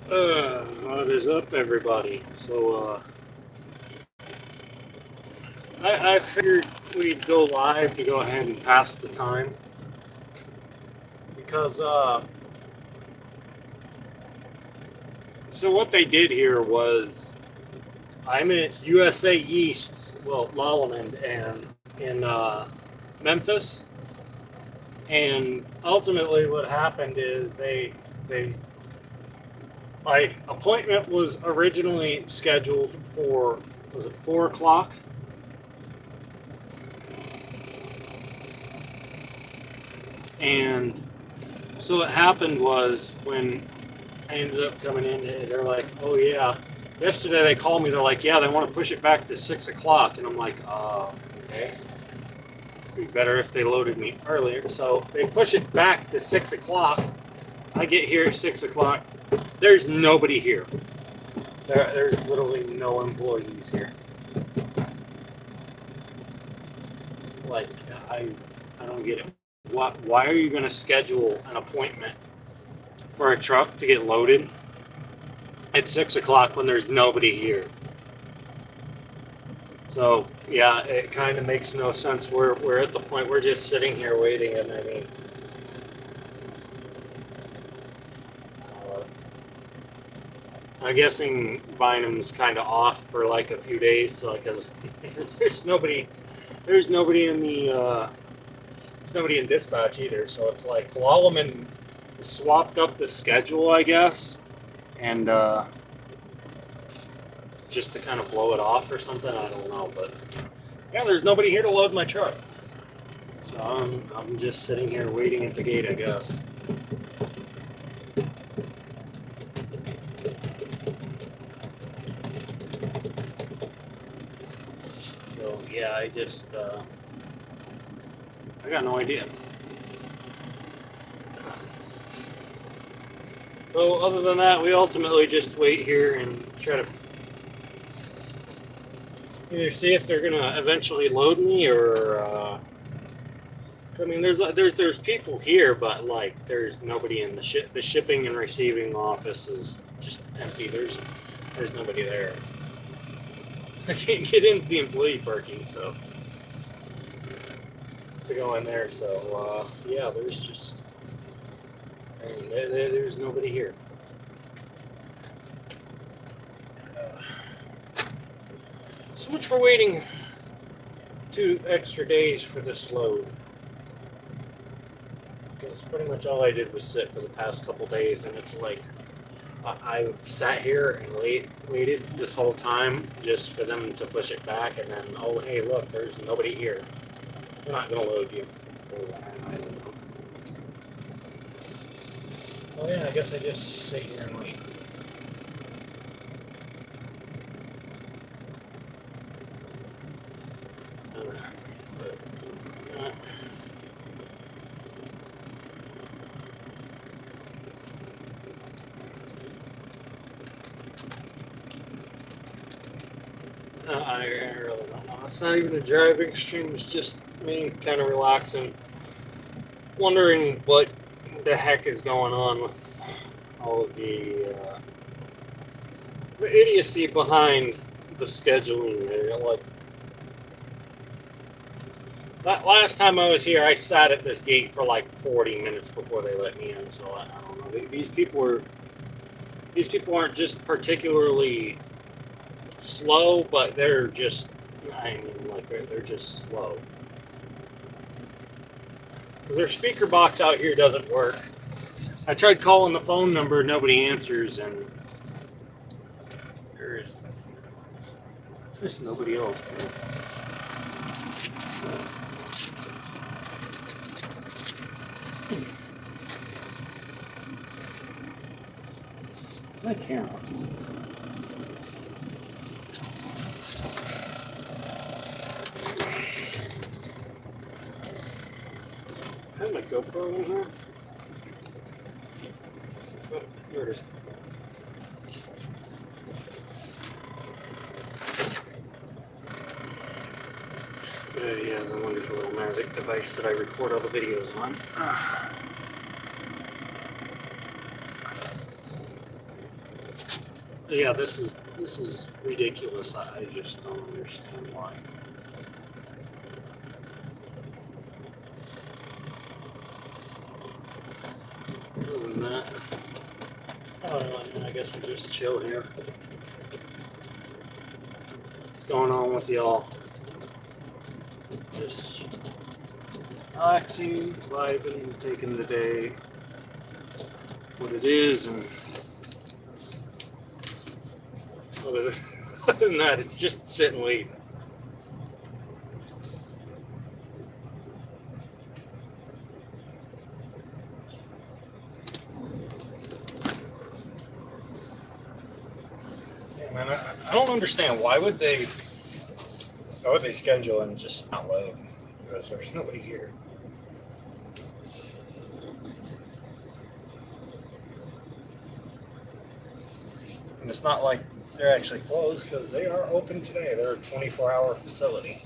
What is up, everybody? I figured we'd go live to go ahead and pass the time because, so what they did here was I'm at USA East, well, Lalaland, and in Memphis, and ultimately what happened is they my appointment was originally scheduled for, was it 4 o'clock? And so what happened was when I ended up coming in, they're like, "Oh yeah." Yesterday they called me. They're like, "Yeah, they want to push it back to 6 o'clock," and I'm like, okay. It'd be better if they loaded me earlier." So they push it back to 6 o'clock. I get here at 6 o'clock. There's nobody here. There's literally no employees here. Like, I don't get it. Why are you going to schedule an appointment for a truck to get loaded at 6 o'clock when there's nobody here? So yeah, it kind of makes no sense. We're at the point we're just sitting here waiting, and I mean, uh, I'm guessing Bynum's kind of off for like a few days, so because there's nobody in the there's nobody in dispatch either. So it's like Lalaman swapped up the schedule, I guess, and just to kind of blow it off or something. I don't know, but yeah, there's nobody here to load my truck. So I'm just sitting here waiting at the gate, I guess. So yeah, I got no idea. So other than that, we ultimately just wait here and try to either see if they're gonna eventually load me, or I mean, there's people here, but like there's nobody in the shipping and receiving office is just empty. There's nobody there. I can't get into the employee parking, so to go in there. So yeah, there's just I mean, there's nobody here. So much for waiting 2 extra days for this load. Because pretty much all I did was sit for the past couple days, and it's like I sat here and waited this whole time just for them to push it back, and then, oh hey, look, there's nobody here. They're not gonna load you. I don't know. Oh yeah, I guess I just sit here and wait. I really don't know. It's not even a driving stream. It's just me kind of relaxing, wondering what the heck is going on with all of the idiocy behind the scheduling. Like that last time I was here, I sat at this gate for like 40 minutes before they let me in. So I don't know. These people aren't just particularly slow, but they're just, I mean, like they're just slow. Their speaker box out here doesn't work. I tried calling the phone number, nobody answers, and there's nobody else. I can't. I have my GoPro in here. Oh, here it is. Yeah, the wonderful little magic device that I record all the videos on. Yeah, this is ridiculous. I just don't understand why. Other than that, I guess we just chill here. What's going on with y'all? Just relaxing, vibing, taking the day what it is, and other than that, it's just sit and wait. Yeah, man, I don't understand why would they schedule and just not load because there's nobody here. And it's not like they're actually closed because they are open today. They're a 24-hour facility.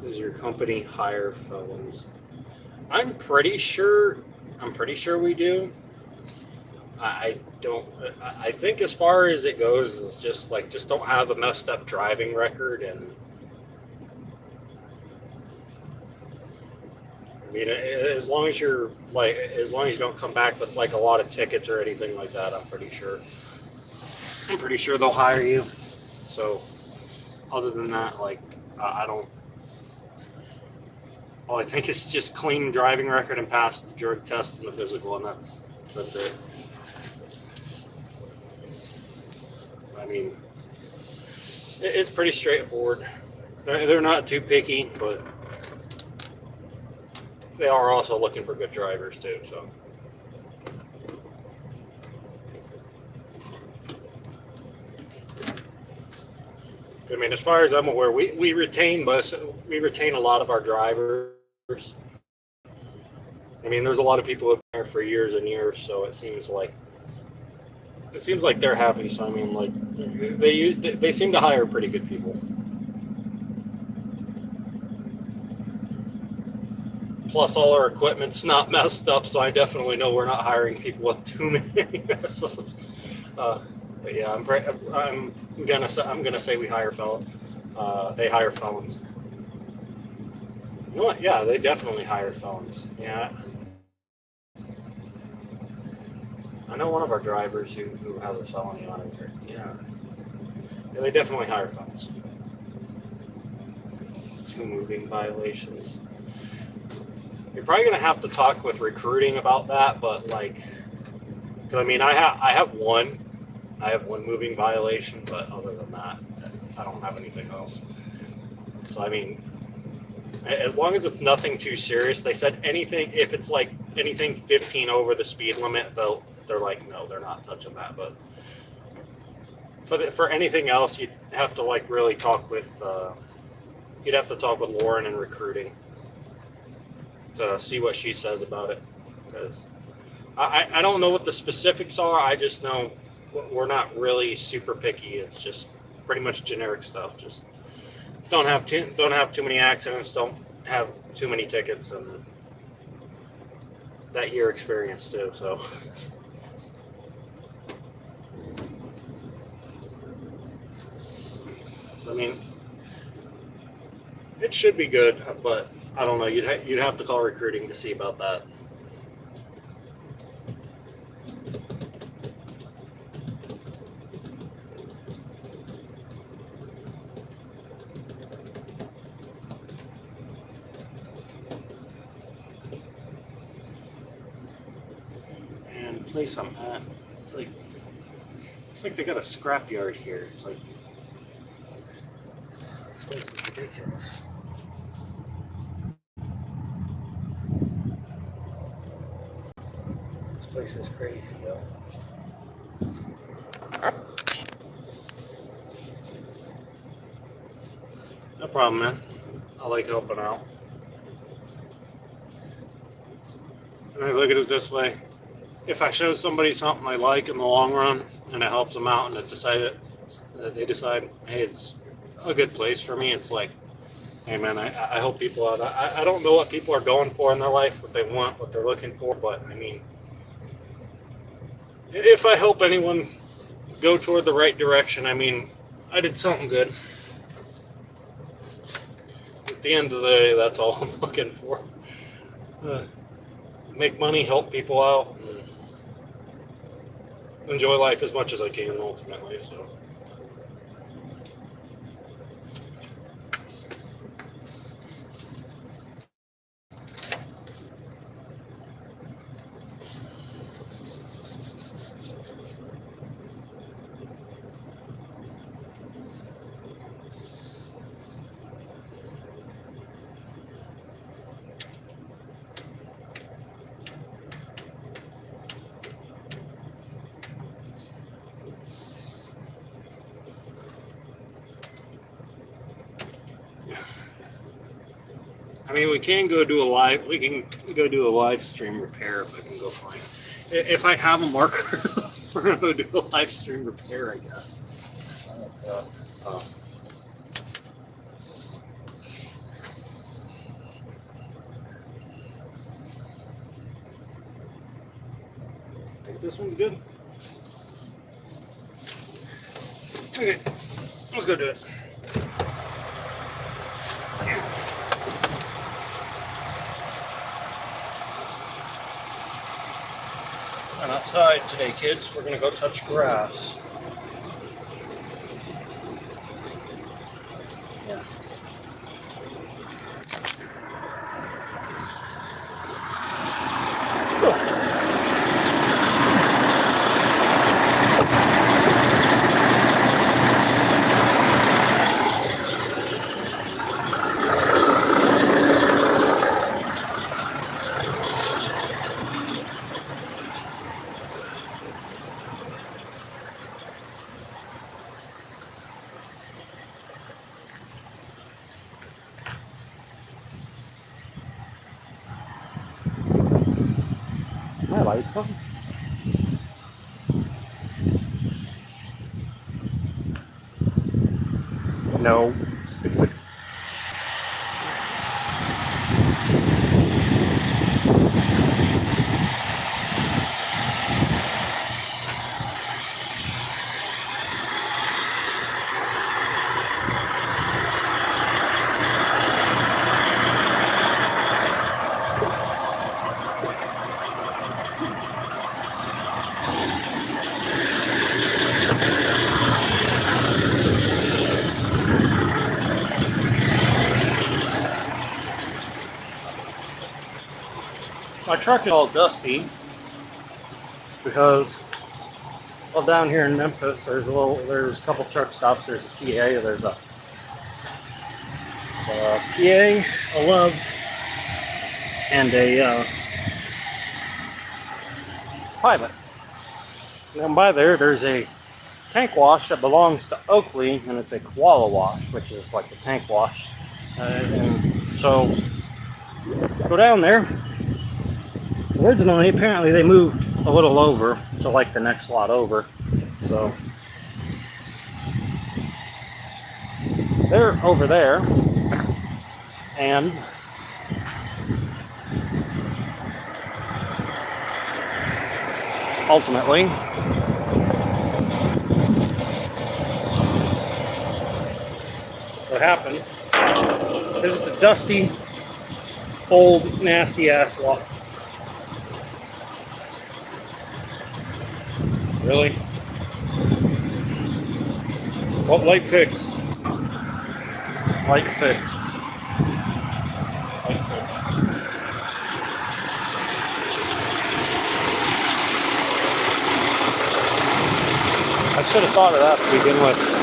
Does your company hire felons? I'm pretty sure. I'm pretty sure we do. I don't. I think as far as it goes is just don't have a messed up driving record, and I mean as long as as long as you don't come back with like a lot of tickets or anything like that, I'm pretty sure. I'm pretty sure they'll hire you. So other than that, like I don't. All I think is just clean driving record and pass the drug test and the physical, and that's it. I mean, it's pretty straightforward. They're not too picky, but they are also looking for good drivers too. So. I mean, as far as I'm aware, we retain a lot of our drivers. I mean, there's a lot of people who have been there for years and years, so it seems like they're happy. So I mean, like they seem to hire pretty good people. Plus, all our equipment's not messed up, so I definitely know we're not hiring people with too many. So, but yeah, I'm gonna say we hire felons. They hire felons. You know what? Yeah, they definitely hire felons. Yeah, I know one of our drivers who has a felony on his record. Yeah, they definitely hire felons. 2 moving violations. You're probably gonna have to talk with recruiting about that, but like, cause I mean, I have one moving violation, but other than that, I don't have anything else. So I mean, as long as it's nothing too serious, they said anything if it's like anything 15 over the speed limit, they're like no, they're not touching that. But for anything else, you'd have to like really talk with Lauren in recruiting to see what she says about it, because I don't know what the specifics are. I just know we're not really super picky. It's just pretty much generic stuff. Just don't have too many accidents. Don't have too many tickets, and that year experience too. So. I mean, it should be good, but I don't know. You'd have to call recruiting to see about that. place I'm at, it's like they got a scrapyard here. It's like this place is ridiculous. This place is crazy, yo. No problem, man. I like helping out. And I look at it this way. If I show somebody something they like in the long run and it helps them out and they decide, hey, it's a good place for me, it's like, hey, man, I help people out. I don't know what people are going for in their life, what they want, what they're looking for, but I mean, if I help anyone go toward the right direction, I mean, I did something good. At the end of the day, that's all I'm looking for. Make money, help people out, and enjoy life as much as I can ultimately, so. I mean, we can go do a live. We can go do a live stream repair if I can go find. If I have a marker, we're gonna go do a live stream repair, I guess. I think this one's good. Okay, let's go do it. And outside today, kids, we're gonna go touch grass. Yeah. My lights on. No, stupid. My truck is all dusty because, well, down here in Memphis, there's a couple truck stops. There's a TA, there's a TA, a Love's, and a Pilot. Down by there's a tank wash that belongs to Oakley, and it's a koala wash, which is like the tank wash. And so, go down there. Originally, apparently they moved a little over to like the next lot over. So they're over there, and ultimately what happened is it's a dusty, old, nasty ass lot. Really? Well, light fixed. Light fixed. Light fixed. 「I should have thought of that to begin with.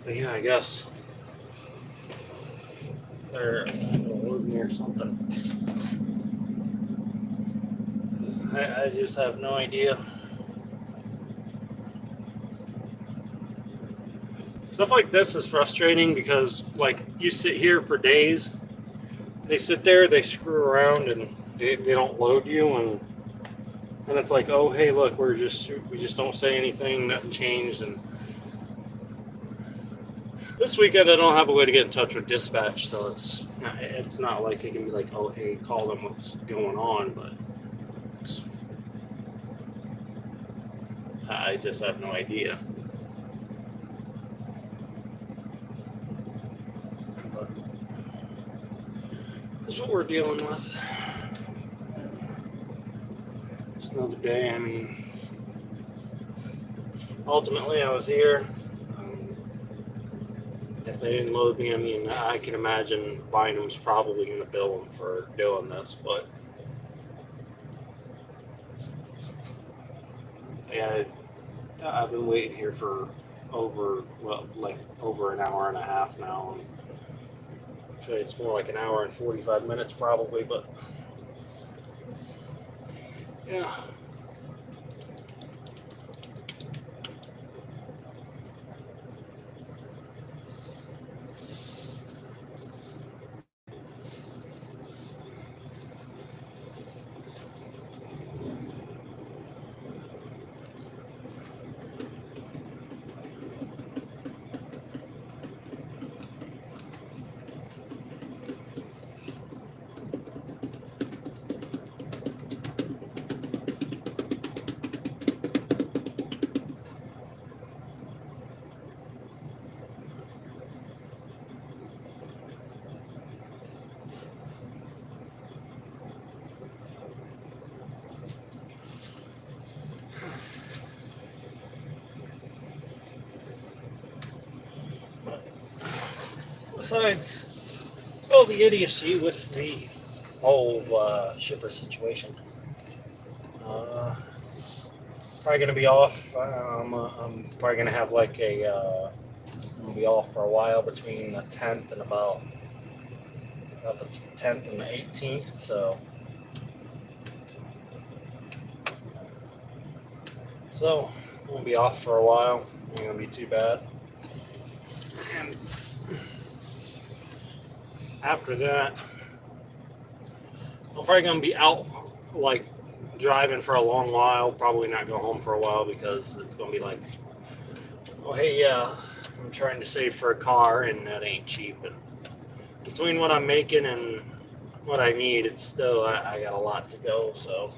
But yeah, I guess they're loading or something. I just have no idea. Stuff like this is frustrating because, like, you sit here for days. They sit there, they screw around, and they don't load you, and it's like, oh, hey, look, we just don't say anything, nothing changed, and this weekend I don't have a way to get in touch with dispatch, so it's not like it can be like, oh, hey, call them what's going on, but I just have no idea. But that's what we're dealing with. It's another day. I mean, ultimately, I was here. If they didn't load me, I mean, I can imagine Bynum's probably going to bill them for doing this, but yeah, I've been waiting here for over an hour and a half now. And actually, it's more like an hour and 45 minutes probably, but yeah. Besides all the idiocy with the whole shipper situation, probably going to be off. I'm probably going to have like I'm going to be off for a while between the 10th and about the 10th and the 18th. So I'm going to be off for a while. Ain't going to be too bad. And after that, I'm probably going to be out, like, driving for a long while. Probably not go home for a while because it's going to be like, oh, hey, yeah, I'm trying to save for a car, and that ain't cheap. And between what I'm making and what I need, it's still, I got a lot to go, so.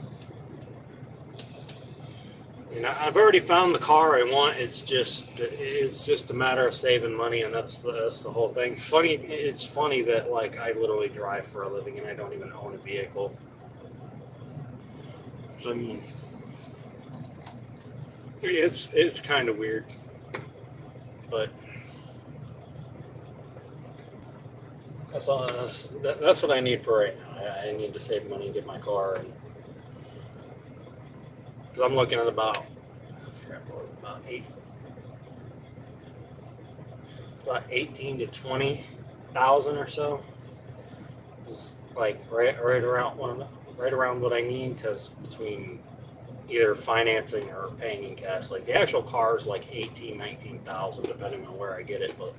You know, I've already found the car I want. It's just a matter of saving money, and that's the whole thing. It's funny that, like, I literally drive for a living and I don't even own a vehicle. So I mean, it's kind of weird, but that's all. That's what I need for right now. I need to save money, get my car, and because I'm looking at about about 18 to 20,000 or so. It's like right around what I need, because between either financing or paying in cash, like the actual car is like 19,000 depending on where I get it, but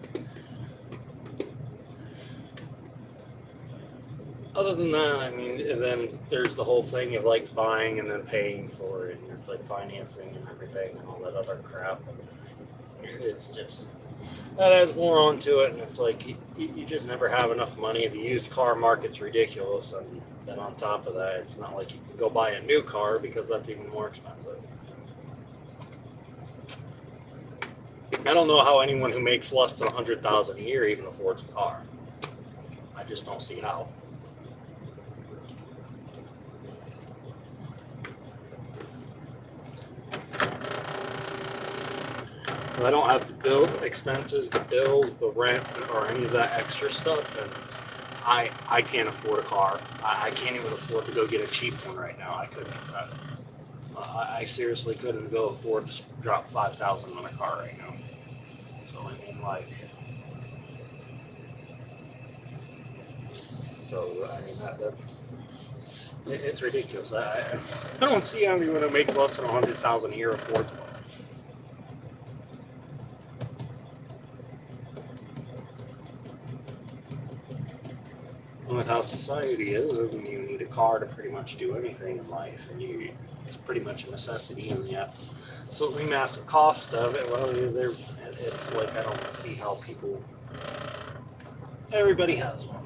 other than that, I mean, and then there's the whole thing of like buying and then paying for it, and it's like financing and everything and all that other crap. And it's just that adds more onto it, and it's like you just never have enough money. The used car market's ridiculous, and then on top of that, it's not like you can go buy a new car because that's even more expensive. I don't know how anyone who makes less than $100,000 a year even affords a car. I just don't see how. I don't have the bill expenses, the bills, the rent, or any of that extra stuff, and I can't afford a car. I can't even afford to go get a cheap one right now. I couldn't. I seriously couldn't go afford to drop $5,000 on a car right now. So I mean, like, it's ridiculous. I don't see anyone who makes less than $100,000 a year affords one. And with how society is, you need a car to pretty much do anything in life, and it's pretty much a necessity, and the absolutely massive cost of it. Well, it's like I don't see how everybody has one.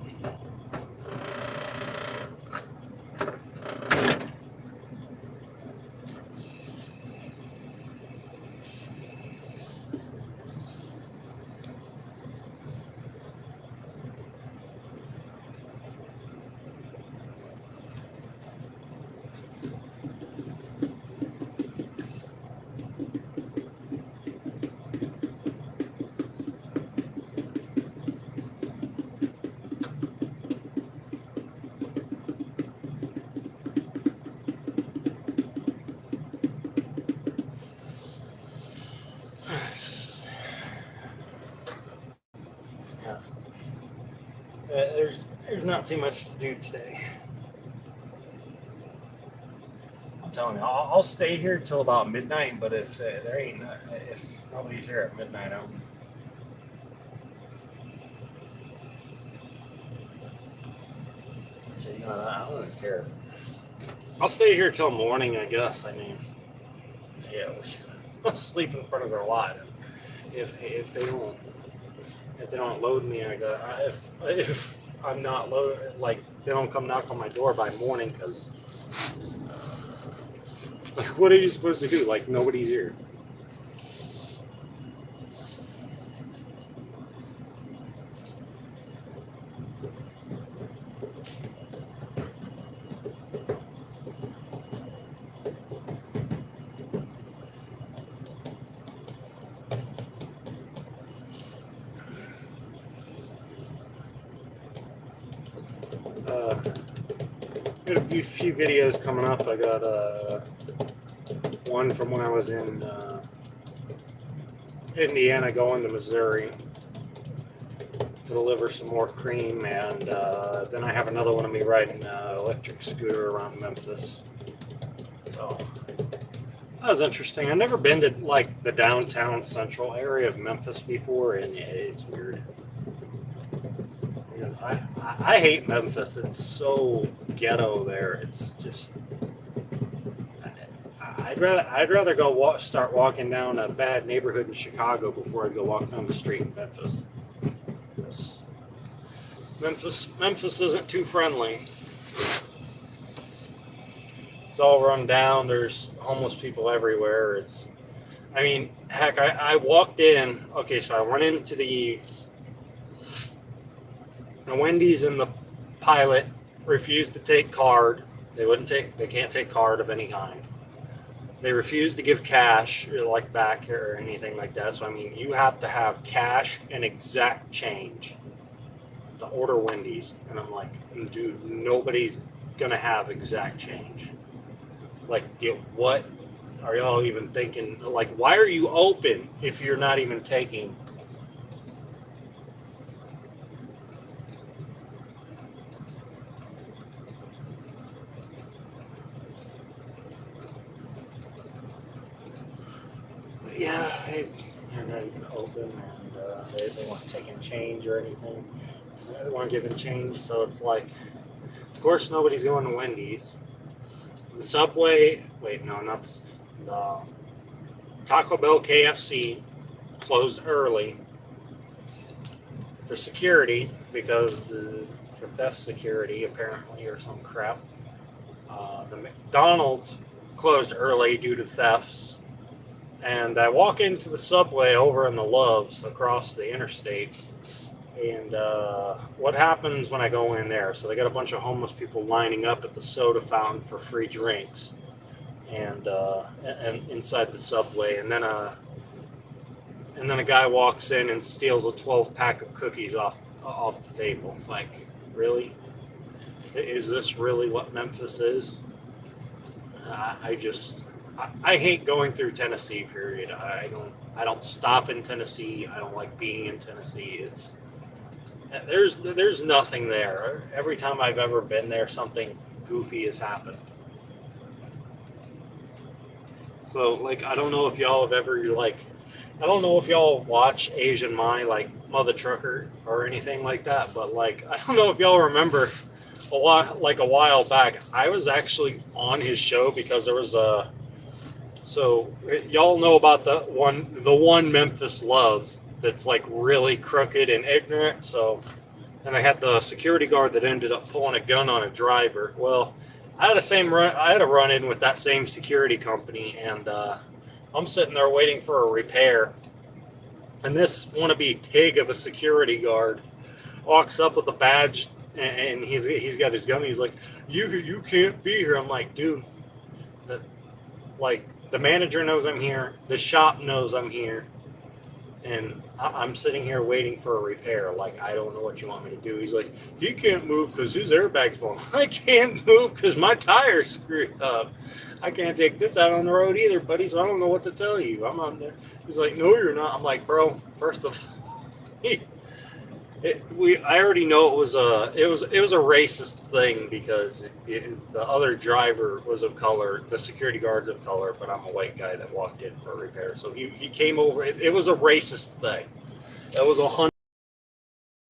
There's not too much to do today. I'm telling you, I'll stay here till about midnight. But if if nobody's here at midnight, I don't even care. I'll stay here till morning, I guess. I mean, yeah, I'll sleep in front of their lot. If they don't load me, if I'm not loaded, like they don't come knock on my door by morning, because like, what are you supposed to do? Like, nobody's here. Got a few videos coming up. I got one from when I was in Indiana going to Missouri to deliver some more cream, and then I have another one of me riding an electric scooter around Memphis. So that was interesting. I've never been to like the downtown central area of Memphis before, and it's weird. I hate Memphis. It's so ghetto there. It's just I'd rather go start walking down a bad neighborhood in Chicago before I'd go walk down the street in Memphis. Memphis isn't too friendly. It's all run down. There's homeless people everywhere. I mean, heck, I walked in. Okay, so I went into the Wendy's, and the pilot refused to take card. They can't take card of any kind. They refuse to give cash, like back or anything like that. So I mean, you have to have cash and exact change to order Wendy's. And I'm like, dude, nobody's gonna have exact change. Like, what are y'all even thinking? Like, why are you open if you're not even taking? Yeah, they're not even open, and they weren't taking change or anything. They weren't giving change, so it's like, of course, nobody's going to Wendy's. The Subway, wait, no, not the Taco Bell, KFC, closed early for security because for theft security apparently or some crap. The McDonald's closed early due to thefts, and I walk into the Subway over in the Loves across the interstate. And what happens when I go in there? So they got a bunch of homeless people lining up at the soda fountain for free drinks, and inside the Subway, and then a guy walks in and steals a 12 pack of cookies off the table. Like, really? Is this really what Memphis is? I hate going through Tennessee. Period. I don't stop in Tennessee. I don't like being in Tennessee. There's nothing there. Every time I've ever been there, something goofy has happened. So, like, I don't know if y'all have ever, I don't know if y'all watch Asian Mai, like Mother Trucker or anything like that, but, like, I don't know if y'all remember a while back, I was actually on his show because there was so y'all know about the one Memphis Loves that's, like, really crooked and ignorant. So, and I had the security guard that ended up pulling a gun on a driver. Well, I had a run in with that same security company, and I'm sitting there waiting for a repair, and this wannabe pig of a security guard walks up with a badge, and he's got his gun. He's like, "You can't be here." I'm like, "Dude, the manager knows I'm here. The shop knows I'm here, and I'm sitting here waiting for a repair. Like, I don't know what you want me to do." He's like, "He can't move because his airbag's blown." I can't move because my tire's screwed up. I can't take this out on the road either, buddy, so I don't know what to tell you. I'm on there. He's like, "No, you're not." I'm like, "Bro, first of all, I already know it was a racist thing because the other driver was of color, the security guard's of color, but I'm a white guy that walked in for a repair. So he came over. It was a racist thing. It was 100.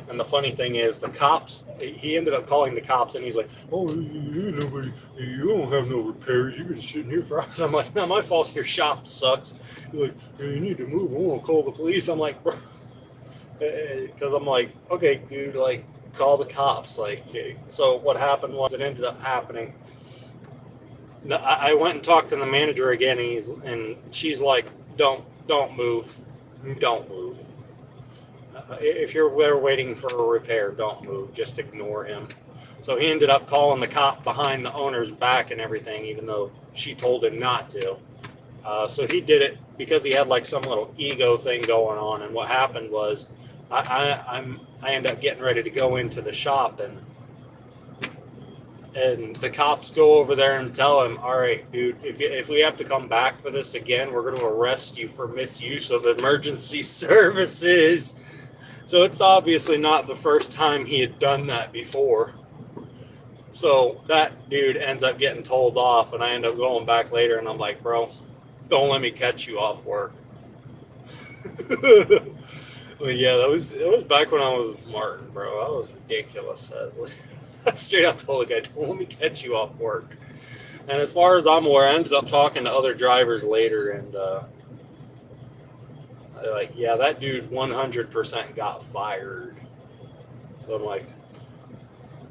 And the funny thing is, the cops. He ended up calling the cops, and he's like, "Oh, nobody. You don't have no repairs. You've been sitting here for hours." I'm like, "No, my fault. Your shop sucks." He's like, "Hey, you need to move. I want to call the police." I'm like, "Bro." Because I'm like, "Okay, dude, like, call the cops." Like, so what happened was, it ended up happening. I went and talked to the manager again, and she's like, don't move. Don't move. If you're there waiting for a repair, don't move. Just ignore him." So he ended up calling the cop behind the owner's back and everything, even though she told him not to. So he did it because he had, like, some little ego thing going on. And what happened was, I end up getting ready to go into the shop, and the cops go over there and tell him, "All right, dude, if we have to come back for this again, we're going to arrest you for misuse of emergency services." So it's obviously not the first time he had done that before. So that dude ends up getting told off, and I end up going back later, and I'm like, "Bro, don't let me catch you off work." Well, yeah, it was back when I was Martin, bro. I was ridiculous. I straight up told the guy, "Don't let me catch you off work." And as far as I'm aware, I ended up talking to other drivers later, and they're like, "Yeah, that dude 100% got fired." So I'm like,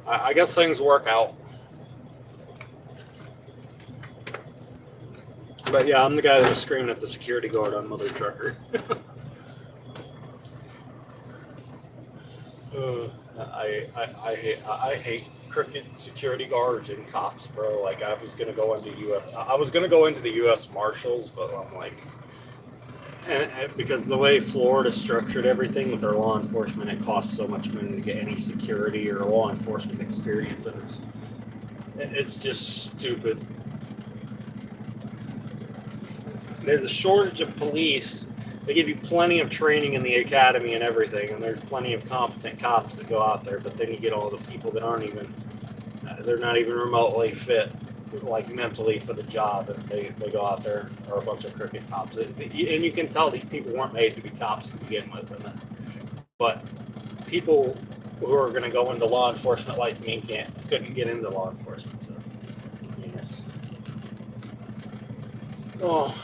I guess things work out. But yeah, I'm the guy that was screaming at the security guard on Mother Trucker. I hate crooked security guards and cops, bro. Like, I was gonna go into the U.S. Marshals, but I'm like, and because the way Florida structured everything with their law enforcement, it costs so much money to get any security or law enforcement experience, and it's just stupid. There's a shortage of police. They give you plenty of training in the academy and everything, and there's plenty of competent cops that go out there, but then you get all the people that aren't even, they're not even remotely fit, like, mentally for the job, and they go out there, are a bunch of crooked cops. And you can tell these people weren't made to be cops to begin with. But people who are going to go into law enforcement like me couldn't get into law enforcement. So, yes. Oh,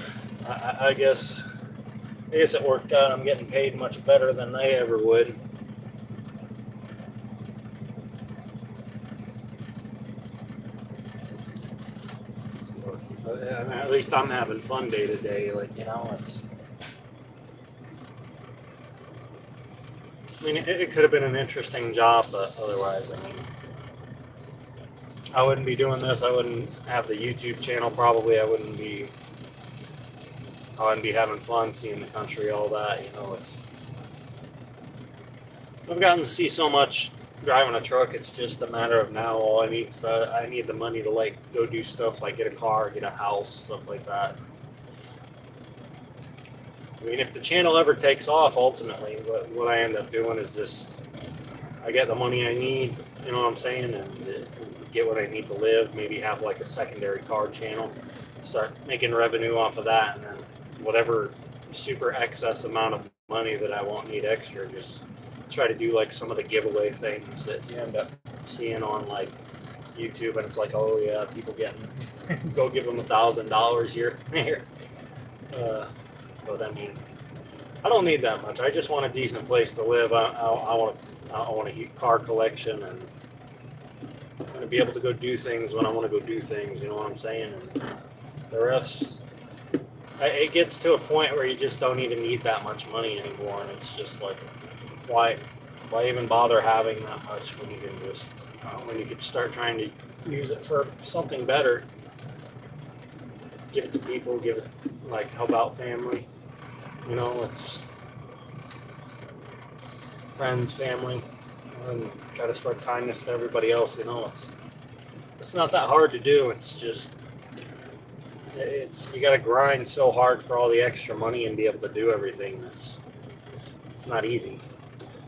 I guess I guess it worked out. I'm getting paid much better than they ever would. I mean, at least I'm having fun day to day. Like, you know, it's. I mean, it could have been an interesting job, but otherwise, I mean, I wouldn't be doing this. I wouldn't have the YouTube channel. Probably, I wouldn't be. I wouldn't be having fun seeing the country, all that. You know, it's. I've gotten to see so much driving a truck. It's just a matter of now. All I need is I need the money to like go do stuff like get a car, get a house, stuff like that. I mean, if the channel ever takes off, ultimately, what I end up doing is just I get the money I need. You know what I'm saying, and get what I need to live. Maybe have like a secondary car channel, start making revenue off of that, and then whatever super excess amount of money that I won't need extra, just try to do like some of the giveaway things that you end up seeing on like YouTube, and it's like, oh yeah, people getting go give them $1,000 here. But I mean, I don't need that much. I just want a decent place to live. I want a car collection, and I'm gonna be able to go do things when I want to go do things. You know what I'm saying? And the rest, it gets to a point where you just don't even need that much money anymore, and it's just like, why even bother having that much when you can just when you could start trying to use it for something better, give it to people, give it like help out family. You know, it's friends, family, and try to spread kindness to everybody else. You know, it's not that hard to do. It's just you got to grind so hard for all the extra money and be able to do everything. It's not easy.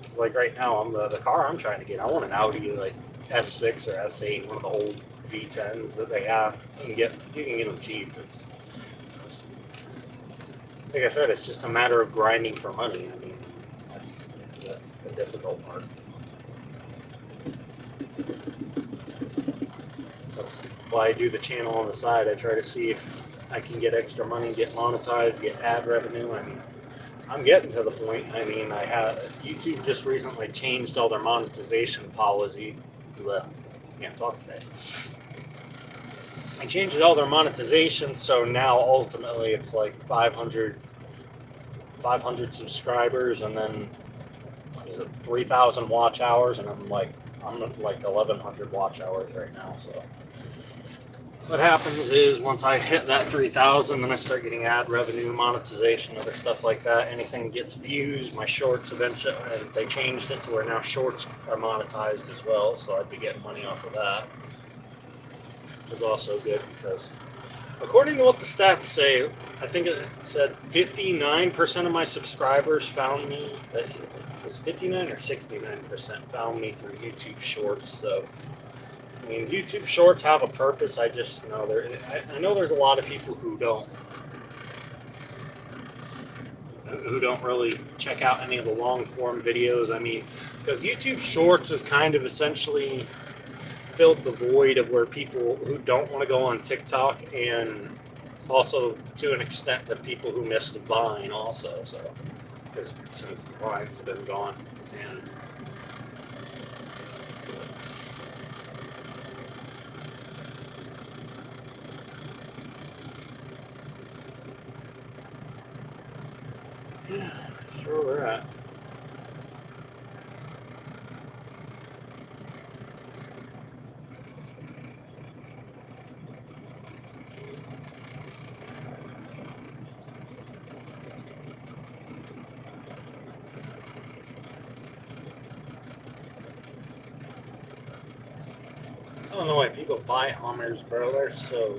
It's like right now, the car I'm trying to get. I want an Audi like S6 or S8, one of the old V10s that they have. You can get them cheap. It's like I said, it's just a matter of grinding for money. I mean, that's the difficult part. That's why I do the channel on the side. I try to see if I can get extra money, get monetized, get ad revenue. I mean, I'm getting to the point. I mean, YouTube just recently changed all their monetization policy. Well, can't talk today. They changed all their monetization, so now ultimately it's like 500 subscribers, and then 3,000 watch hours, and I'm like 1,100 watch hours right now. So what happens is once I hit that 3,000, then I start getting ad revenue, monetization, other stuff like that. Anything gets views, my shorts eventually, and they changed it to where now shorts are monetized as well, so I'd be getting money off of that. Is also good because according to what the stats say, I think it said 59% of my subscribers found me. It was 59 or 69% found me through YouTube Shorts. So, I mean, YouTube Shorts have a purpose. I just know I know there's a lot of people who don't really check out any of the long form videos. I mean, because YouTube Shorts is kind of essentially filled the void of where people who don't want to go on TikTok, and also to an extent the people who missed Vine also. So, because since Vine's been gone, and yeah, that's where we're at. I don't know why people buy Hummers, bro. They're so.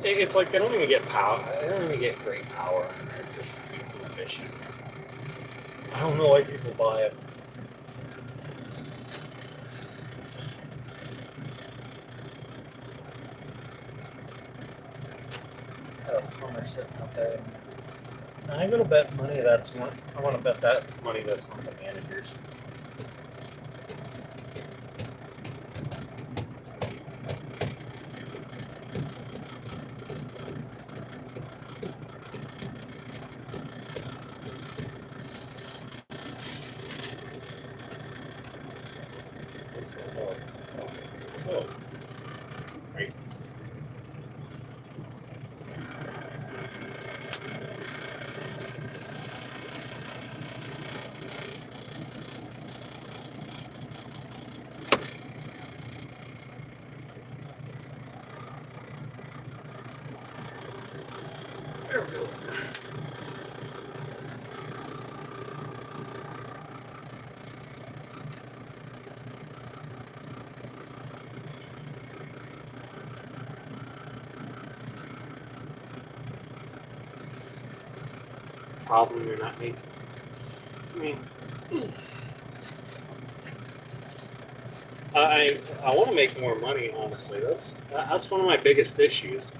It's like they don't even get power. They don't even get great power, and they're just inefficient. I don't know why people buy it. A Hummer sitting out there. I'm gonna bet money that's one. I want to bet that money that's one of the managers. Oh, oh, right. There we go. Problem you're not making. I mean, I want to make more money. Honestly, that's one of my biggest issues.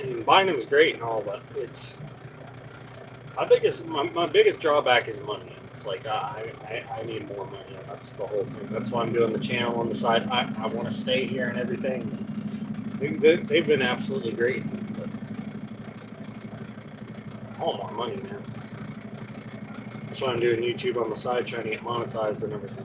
And buying them is great and all, but it's my biggest drawback is money. It's like I need more money. That's the whole thing. That's why I'm doing the channel on the side. I want to stay here and everything. They've been absolutely great, but I want more money, man. That's why I'm doing YouTube on the side, trying to get monetized and everything.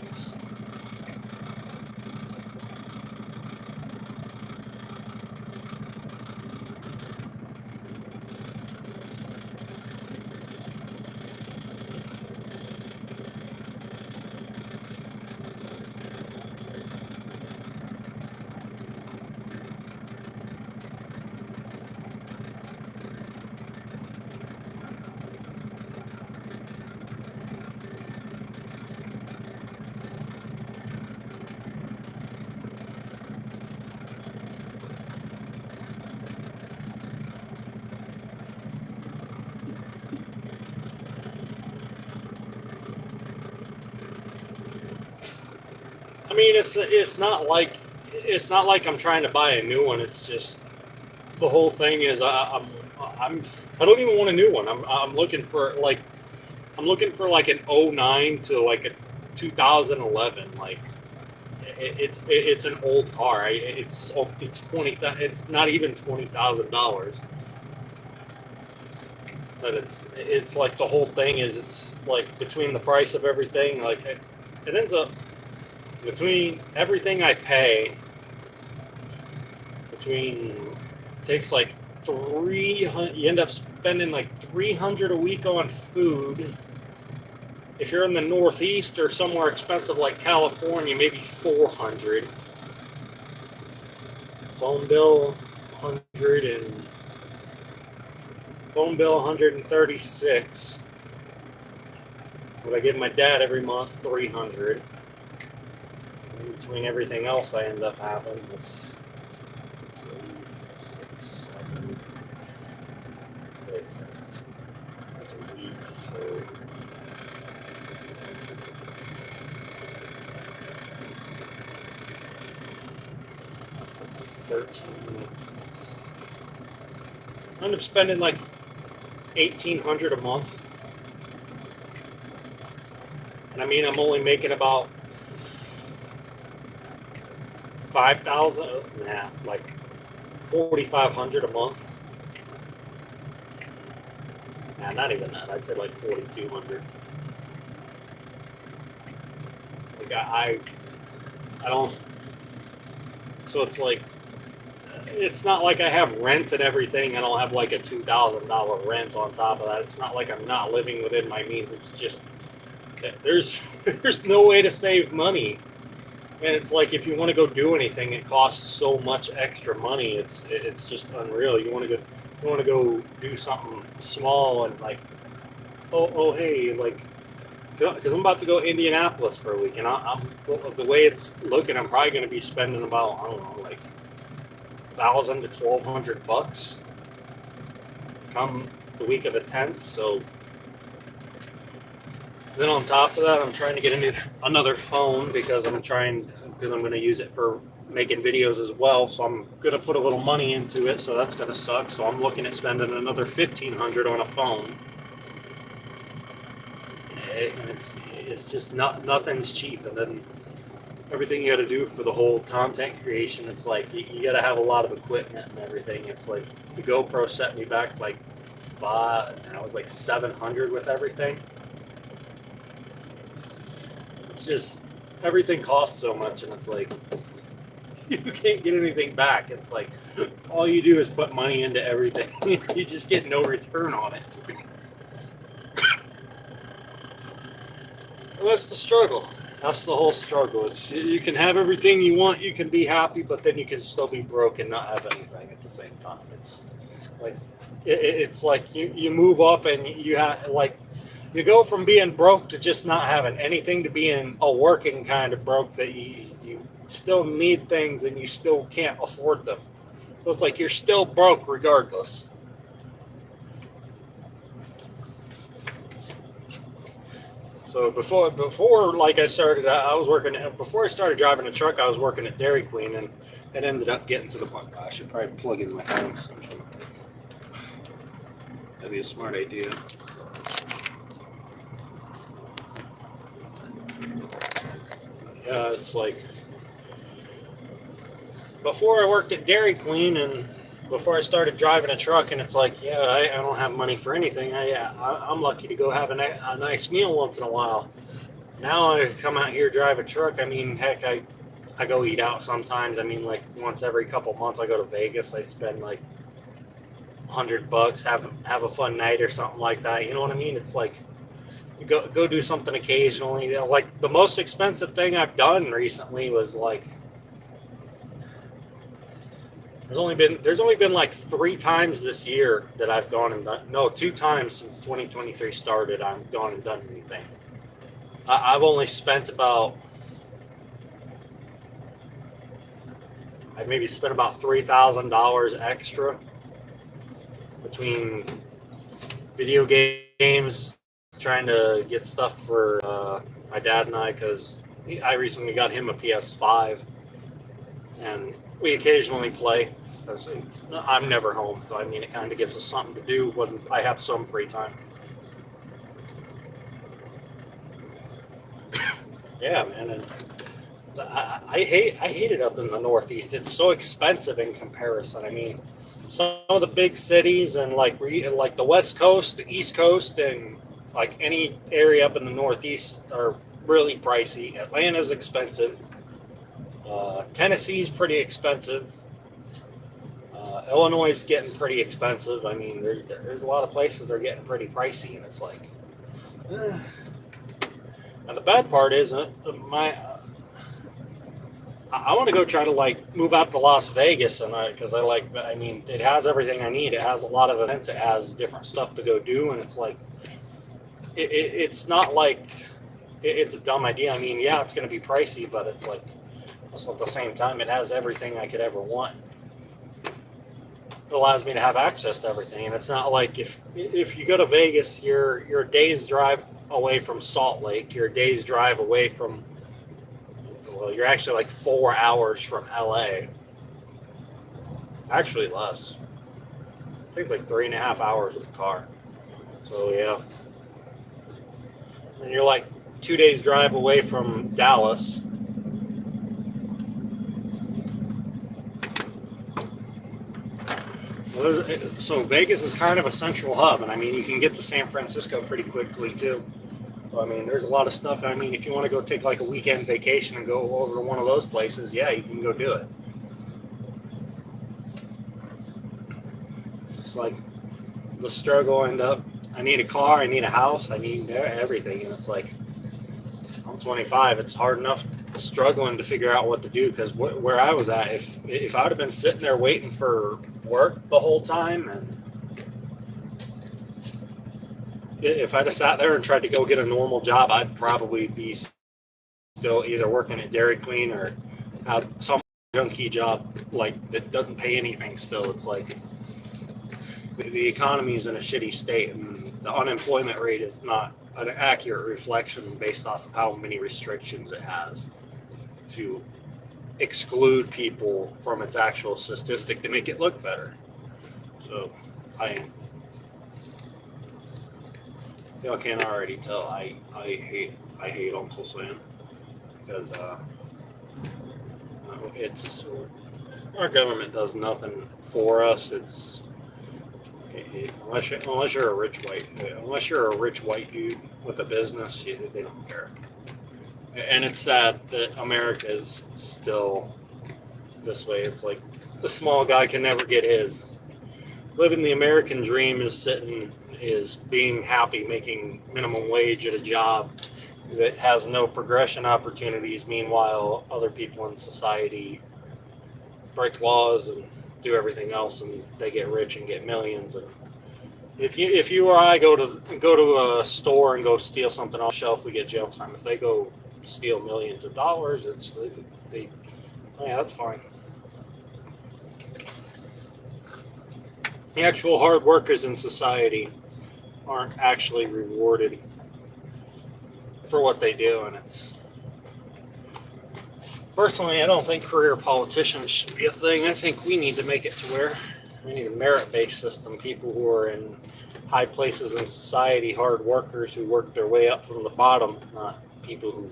I mean, it's not like I'm trying to buy a new one. It's just the whole thing is I don't even want a new one. I'm looking for like an '09 to like a 2011. Like it's an old car. It's only It's not even $20,000. But it's like the whole thing is it's like between the price of everything. Like it ends up between everything I pay, between takes like 300. You end up spending like 300 a week on food. If you're in the Northeast or somewhere expensive like California, maybe 400. Phone bill 100 and phone bill 136. What I give my dad every month 300. In between everything else I end up having is 6, 7. Wait, that's a week. So 13. I end up spending like 1,800 a month. And I mean, I'm only making about 5,000, like 4,500 a month. Nah, not even that. I'd say like 4,200. Like I don't. So it's like, it's not like I have rent and everything. I don't have like a $2,000 rent on top of that. It's not like I'm not living within my means. It's just there's no way to save money. And it's like if you want to go do anything, it costs so much extra money. It's just unreal. You want to go do something small and like, oh hey, like, because I'm about to go to Indianapolis for a week, and I'm the way it's looking, I'm probably going to be spending about, I don't know, like $1,000 to $1,200 come the week of the 10th. So then on top of that, I'm trying to get another phone because I'm going to use it for making videos as well. So I'm going to put a little money into it. So that's going to suck. So I'm looking at spending another $1,500 on a phone. And it's just nothing's cheap. And then everything you got to do for the whole content creation, it's like you got to have a lot of equipment and everything. It's like the GoPro set me back like I was like 700 with everything. It's just, everything costs so much, and it's like you can't get anything back. It's like all you do is put money into everything. You just get no return on it. And that's the struggle. That's the whole struggle. It's you can have everything you want, you can be happy, but then you can still be broke and not have anything at the same time. It's like it's like you move up and you have like you go from being broke to just not having anything to being a working kind of broke that you still need things and you still can't afford them. So it's like you're still broke regardless. So before like I started, I was working before I started driving a truck. I was working at Dairy Queen, and it ended up getting to the point. I should probably plug in my phone. That'd be a smart idea. Yeah, it's like before I worked at Dairy Queen and before I started driving a truck, and it's like, yeah, I don't have money for anything. I'm lucky to go have a nice meal once in a while. Now I come out here, drive a truck. I mean, heck, I go eat out sometimes. I mean, like once every couple months, I go to Vegas. I spend like $100, have a fun night or something like that. You know what I mean? It's like you go do something occasionally. Like the most expensive thing I've done recently was like there's only been like 3 times this year that I've gone and done, no, 2 times since 2023 started I've gone and done anything. I've only spent about I maybe spent about $3,000 extra between video games, trying to get stuff for my dad and I, because I recently got him a PS5, and we occasionally play. Because I'm never home, so I mean, it kind of gives us something to do when I have some free time. Yeah, man, and I hate it up in the Northeast. It's so expensive in comparison. I mean, some of the big cities and like the West Coast, the East Coast, and like any area up in the Northeast are really pricey. Atlanta's expensive. Tennessee's pretty expensive. Illinois is getting pretty expensive. I mean, there's a lot of places that are getting pretty pricey, and it's like. And the bad part is, I want to go try to like move out to Las Vegas, and because I mean, it has everything I need. It has a lot of events. It has different stuff to go do, and it's like, it's not like it's a dumb idea. I mean, yeah, it's going to be pricey, but it's like, also at the same time, it has everything I could ever want. It allows me to have access to everything, and it's not like if you go to Vegas, you're a day's drive away from Salt Lake. You're a day's drive away from. Well, you're actually like 4 hours from LA. Actually, less. I think it's like 3.5 hours with the car. So yeah, and you're like 2 days drive away from Dallas. So Vegas is kind of a central hub, and I mean, you can get to San Francisco pretty quickly too. I mean, there's a lot of stuff. I mean, if you want to go take like a weekend vacation and go over to one of those places, yeah, you can go do it. It's like the struggle end up. I need a car, I need a house, I need everything, and it's like I'm 25. It's hard enough struggling to figure out what to do, because where I was at, if I would have been sitting there waiting for work the whole time, and if I'd have sat there and tried to go get a normal job, I'd probably be still either working at Dairy Queen or have some junky job like that doesn't pay anything. Still, it's like the economy is in a shitty state, and the unemployment rate is not an accurate reflection based off of how many restrictions it has to exclude people from its actual statistic to make it look better. So y'all can already tell I hate Uncle Sam, because it's our government does nothing for us. Unless you're a rich white dude with a business, they don't care. And it's sad that America is still this way. It's like the small guy can never get his. Living the American dream is being happy, making minimum wage at a job that has no progression opportunities. Meanwhile, other people in society break laws and do everything else, and they get rich and get millions. And if you or I go to a store and go steal something off the shelf, we get jail time. If they go steal millions of dollars, oh yeah, that's fine. The actual hard workers in society aren't actually rewarded for what they do, and it's personally, I don't think career politicians should be a thing. I think we need to make it to where we need a merit-based system. People who are in high places in society, hard workers who work their way up from the bottom, not people who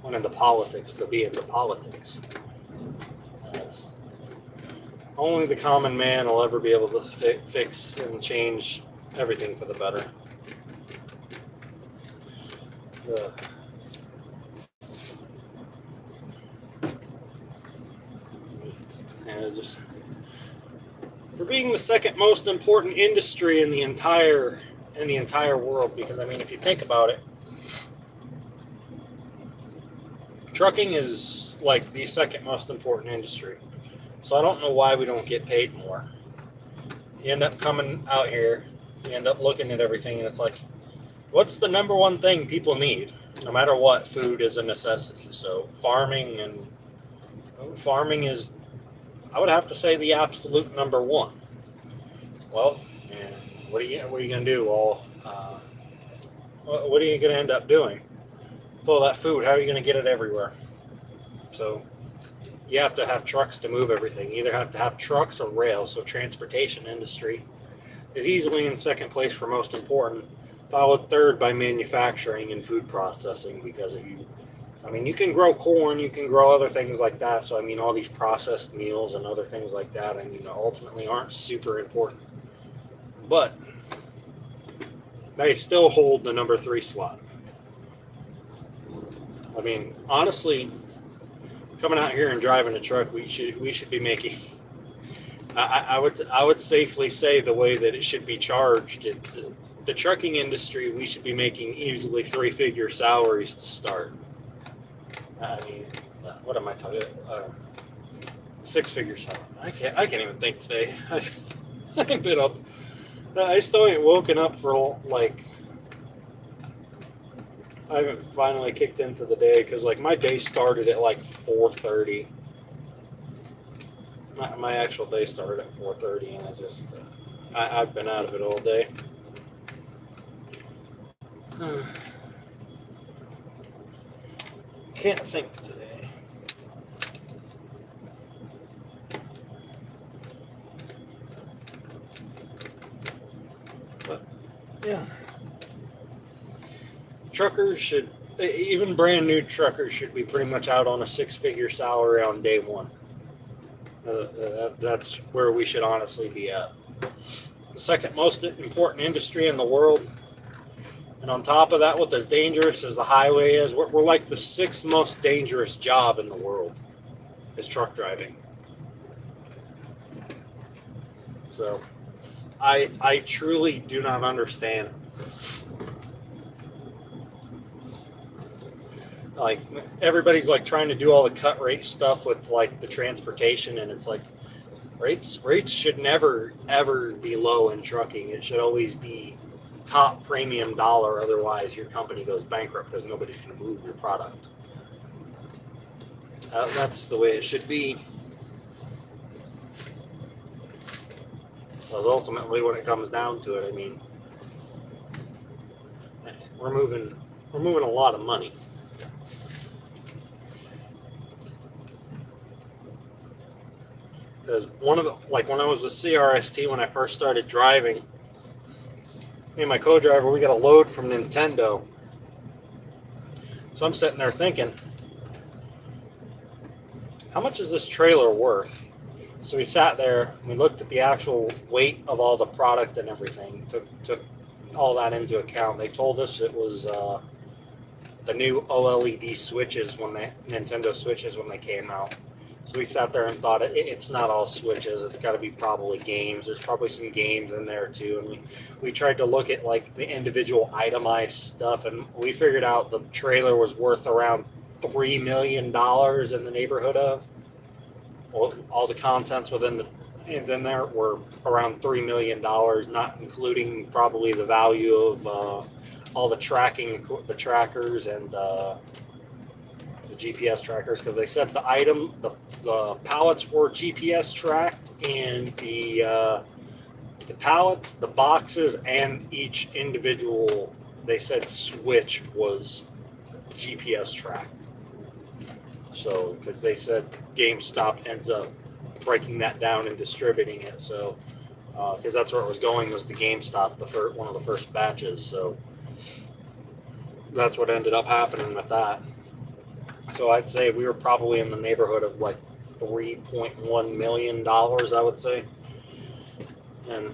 went into politics to be into politics. That's, only the common man will ever be able to fix and change everything for the better. Just for being the second most important industry in the entire world, because I mean, if you think about it, trucking is like the second most important industry. So I don't know why we don't get paid more. You end up coming out here, you end up looking at everything, and it's like, what's the number one thing people need? No matter what, food is a necessity. So farming is, I would have to say, the absolute number one. Well, and what are you going to do? Well, what are you going to end up doing? With all that food, how are you going to get it everywhere? So you have to have trucks to move everything. You either have to have trucks or rail. So transportation industry is easily in second place for most important, followed third by manufacturing and food processing, because if you can grow corn, you can grow other things like that. So, I mean, all these processed meals and other things like that, I mean, ultimately aren't super important. But they still hold the number 3 slot. I mean, honestly, coming out here and driving a truck, we should be making. I would safely say the way that it should be charged. It's the trucking industry. We should be making easily 3-figure salaries to start. I mean, what am I talking about? 6-figure salary. I can't even think today. I've been up. I still ain't woken up for like. I haven't finally kicked into the day because like my day started at like 4:30. My actual day started at 4:30, and I've been out of it all day. Can't think today. But yeah. Truckers should, even brand new truckers should be pretty much out on a 6-figure salary on day one. That's where we should honestly be at. The second most important industry in the world. And on top of that, with as dangerous as the highway is, we're like the 6th most dangerous job in the world is truck driving. So I truly do not understand. Like, everybody's like trying to do all the cut rate stuff with like the transportation, and it's like rates should never ever be low in trucking. It should always be top premium dollar, otherwise your company goes bankrupt because nobody's going to move your product. That's the way it should be. Because ultimately, when it comes down to it, I mean, we're moving a lot of money. Because when I was with CRST, when I first started driving, me and my co-driver, we got a load from Nintendo. So I'm sitting there thinking, how much is this trailer worth? So we sat there, and we looked at the actual weight of all the product and everything. Took all that into account. They told us it was the new OLED switches when they Nintendo Switches when they came out. So we sat there and thought it's not all switches. It's got to be probably games. There's probably some games in there too. And we tried to look at like the individual itemized stuff, and we figured out the trailer was worth around $3 million in the neighborhood of. Well, all the contents within the and then there were around $3 million, not including probably the value of all the the trackers and the GPS trackers, because they said the pallets were GPS tracked, and the pallets, the boxes, and each individual, they said, switch was GPS tracked. So, because they said GameStop ends up breaking that down and distributing it. So, because that's where it was going, was the GameStop, one of the first batches. So, that's what ended up happening with that. So, I'd say we were probably in the neighborhood of like $3.1 million, I would say. And,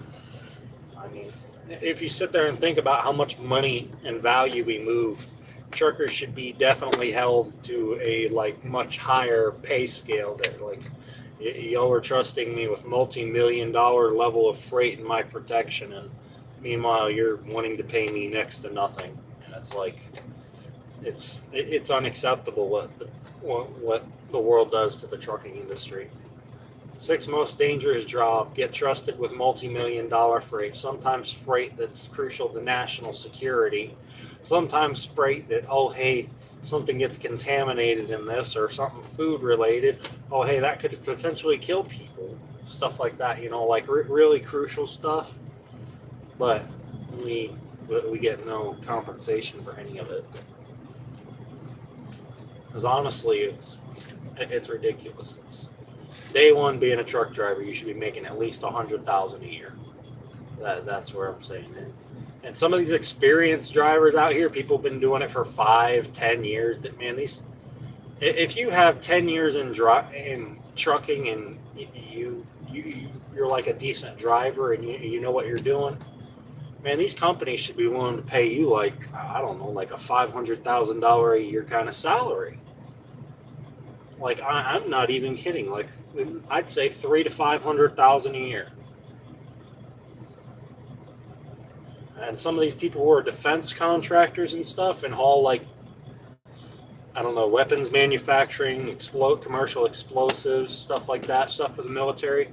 I mean, if you sit there and think about how much money and value we move, truckers should be definitely held to a like much higher pay scale. That like y'all are trusting me with multi-million-dollar level of freight and my protection, and meanwhile you're wanting to pay me next to nothing. And it's like it's unacceptable what the world does to the trucking industry. Sixth most dangerous job: get trusted with multi-million-dollar freight. Sometimes freight that's crucial to national security. Sometimes freight that, oh, hey, something gets contaminated in this, or something food related. Oh, hey, that could potentially kill people. Stuff like that, like really crucial stuff. But we get no compensation for any of it. Because honestly, it's ridiculous. It's day one being a truck driver, you should be making at least $100,000 a year. That's where I'm saying it. And some of these experienced drivers out here, people have been doing it for 5-10 years. That, man, if you have 10 years in trucking, and you're like a decent driver, and you know what you're doing, man, these companies should be willing to pay you like, I don't know, like a $500,000 a year kind of salary. Like, I'm not even kidding. Like, I'd say $300,000 to $500,000 a year. And some of these people who are defense contractors and stuff and haul, like, I don't know, weapons manufacturing, commercial explosives, stuff like that, stuff for the military,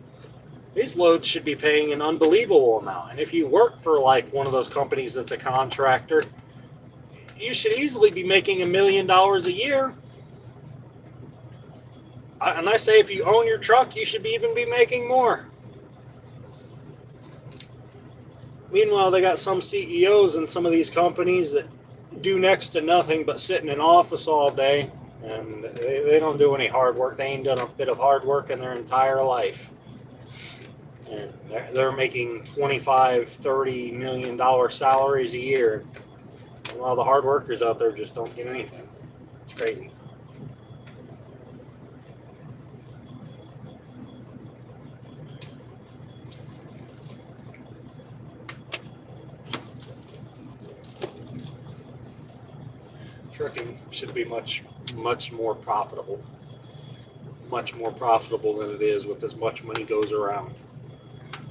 these loads should be paying an unbelievable amount. And if you work for like one of those companies that's a contractor, you should easily be making $1 million a year. And I say if you own your truck, you should even be making more. Meanwhile, they got some CEOs in some of these companies that do next to nothing but sit in an office all day, and they don't do any hard work. They ain't done a bit of hard work in their entire life. And they're making $25-30 million salaries a year. And while the hard workers out there just don't get anything. It's crazy. Trucking should be much more profitable. Much more profitable than it is with as much money goes around.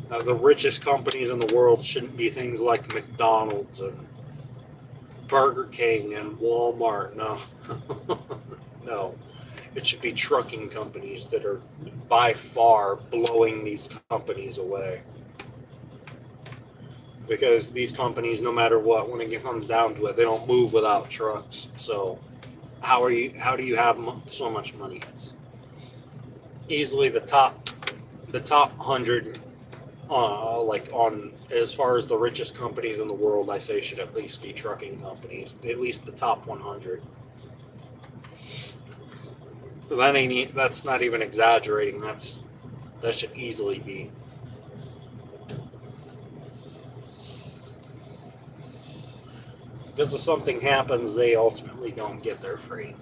The richest companies in the world shouldn't be things like McDonald's and Burger King and Walmart. No. No. It should be trucking companies that are by far blowing these companies away. Because these companies, no matter what, when it comes down to it, they don't move without trucks. So how do you have so much money? It's easily the top 100, like on as far as the richest companies in the world, I say should at least be trucking companies, at least the top 100. That's not even exaggerating. That should easily be. Because if something happens, they ultimately don't get their free.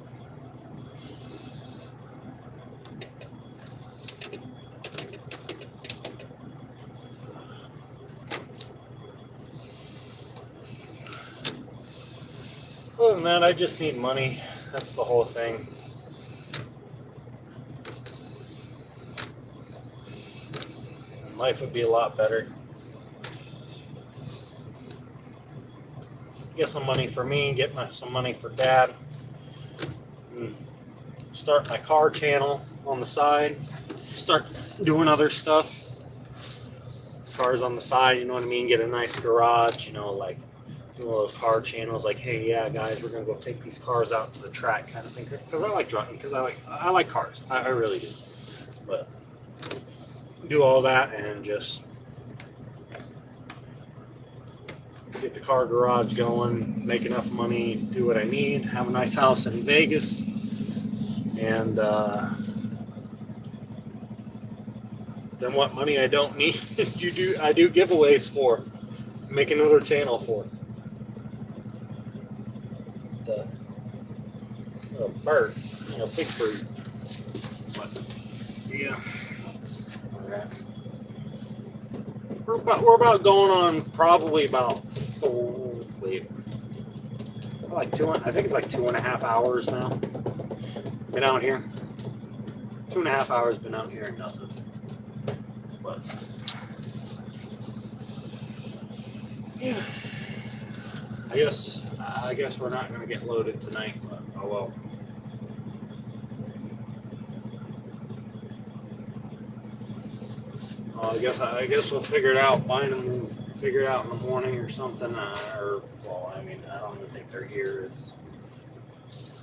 Other than that, I just need money. That's the whole thing. And life would be a lot better. Get some money for me, some money for Dad, and start my car channel on the side. Start doing other stuff. Cars on the side, you know what I mean? Get a nice garage, like do all those car channels, like, hey, yeah, guys, we're gonna go take these cars out to the track, kind of thing. Because I like driving. Because I like cars. I really do. But do all that and just get the car garage going, make enough money, do what I need, have a nice house in Vegas, and then what money I don't need, I do giveaways for, make another channel for. The bird, pig food. But yeah, that's all right. We're about going on probably about I think it's like 2.5 hours now. Been out here. 2.5 hours been out here and nothing. But yeah, I guess we're not gonna get loaded tonight. But oh well. I guess we'll figure it out. Find them and figure it out in the morning or something. I don't even think they're here.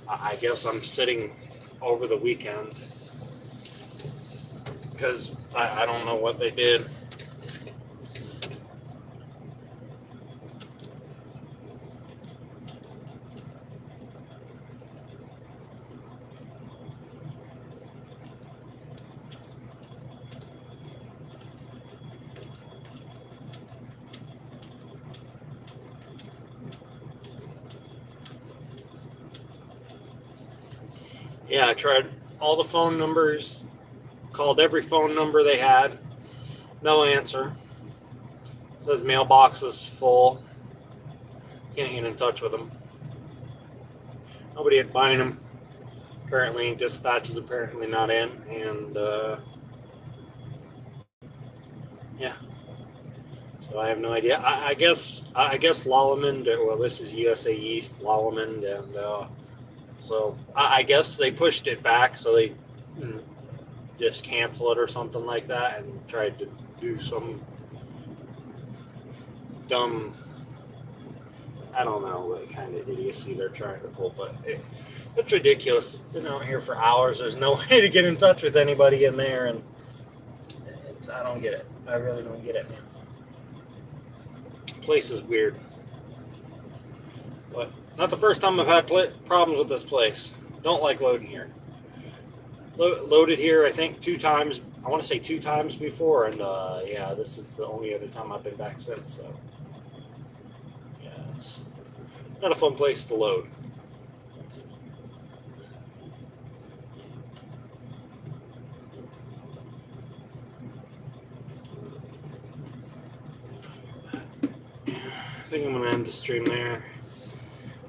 I guess I'm sitting over the weekend because I don't know what they did. Yeah, I tried all the phone numbers, called every phone number they had, no answer. It says mailbox is full. Can't get in touch with them. Nobody at Bynum. Currently, dispatch is apparently not in, and yeah. So I have no idea. I guess Lallemand, well, this is USA East, Lallemand, and so I guess they pushed it back, so they just cancel it or something like that, and tried to do some dumb, I don't know what kind of idiocy they're trying to pull, but it's ridiculous. Been out here for hours. There's no way to get in touch with anybody in there, and I don't get it. I really don't get it, man. Place is weird. But not the first time I've had problems with this place. Don't like loading here. Loaded here, I think 2 times. I want to say 2 times before, and yeah, this is the only other time I've been back since. So yeah, it's not a fun place to load. I think I'm gonna end the stream there.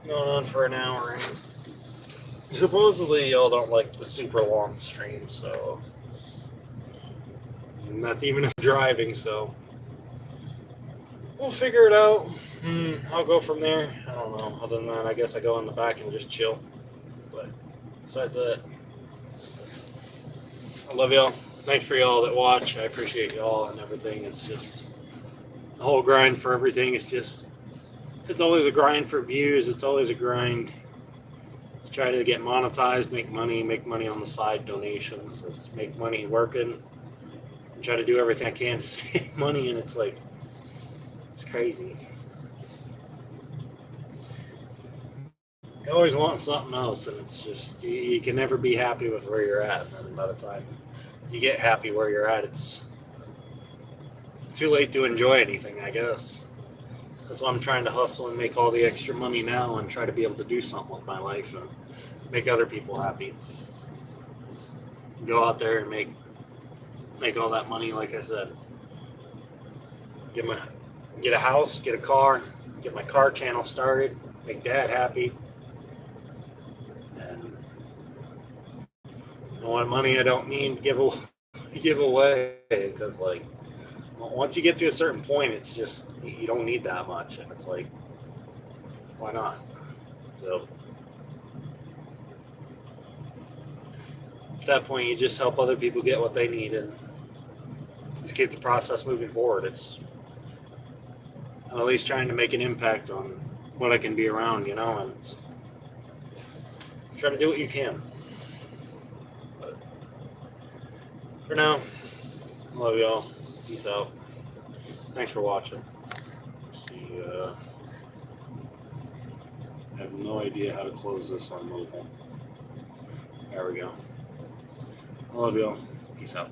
Going on for an hour, and supposedly y'all don't like the super long stream, so and that's even if driving, so we'll figure it out. I'll go from there. I don't know. Other than that, I guess I go in the back and just chill. But besides that, I love y'all. Thanks for y'all that watch. I appreciate y'all and everything. It's just the whole grind for everything. It's always a grind for views. It's always a grind to try to get monetized, make money on the side, donations, just make money working, and try to do everything I can to save money. And it's like, it's crazy. You always want something else, and it's just, you can never be happy with where you're at. And by the time you get happy where you're at, it's too late to enjoy anything, I guess. That's why I'm trying to hustle and make all the extra money now and try to be able to do something with my life and make other people happy. Go out there and make all that money, like I said. Get a house, get a car, get my car channel started, make Dad happy, I want money I don't need give away because like once you get to a certain point, it's just you don't need that much, and it's like why not? So at that point, you just help other people get what they need and just keep the process moving forward. I'm at least trying to make an impact on what I can be around, and try to do what you can. But for now, love y'all. Peace out. Thanks for watching. See, I have no idea how to close this on mobile. There we go. I love y'all. Peace out.